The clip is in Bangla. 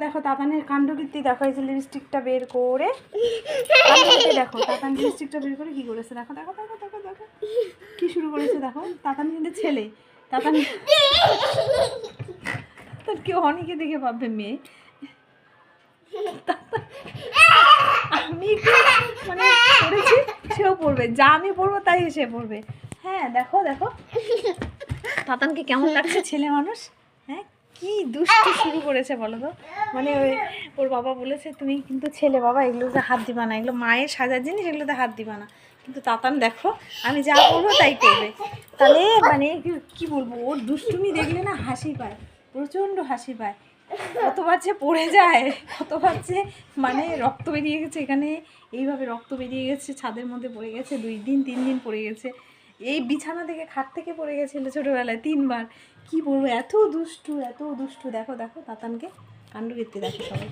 দেখো তাতানের কাণ্ডকীর্তি দেখো, এই যে লিপস্টিকটা বের করে দেখো, তাতান লিপস্টিকটা বের করে কি করেছে দেখো দেখো দেখো দেখো দেখো কি শুরু করেছে দেখো। তাতান কিন্তু ছেলে, তাতান তার কেউ অনেকে দেখে ভাববে মেয়ে। আমি মানে পড়েছি, সেও পড়বে, যা আমি পড়বো তাই সে পড়বে। হ্যাঁ দেখো দেখো তাতানকে কেমন লাগছে ছেলে মানুষ। হ্যাঁ কি দুষ্টু শুরু করেছে বলো তো। মানে ওর বাবা বলেছে তুমি কিন্তু ছেলে বাবা, এগুলোতে হাত দিবা না, এগুলো মায়ের সাজার জিনিস, এগুলোতে হাত দিবা না। কিন্তু তাতান দেখো আমি যা করবো তাই করবে। তাহলে মানে কি বলবো, ওর দুষ্টুমি দেখলে না হাসি পায়, প্রচণ্ড হাসি পায়। কতবার যে পড়ে যায়, কতবার যে মানে রক্ত বেরিয়ে গেছে এখানে, এইভাবে রক্ত বেরিয়ে গেছে, ছাদের মধ্যে পড়ে গেছে 2 দিন 3 দিন পড়ে গেছে। এই বিছানা থেকে খাট থেকে পড়ে গেছিলো ছোটোবেলায় 3 বার। কি বলবো, এত দুষ্টু এত দুষ্টু। দেখো দেখো তাতানকে কাণ্ডকীর্তি দেখো সবাই।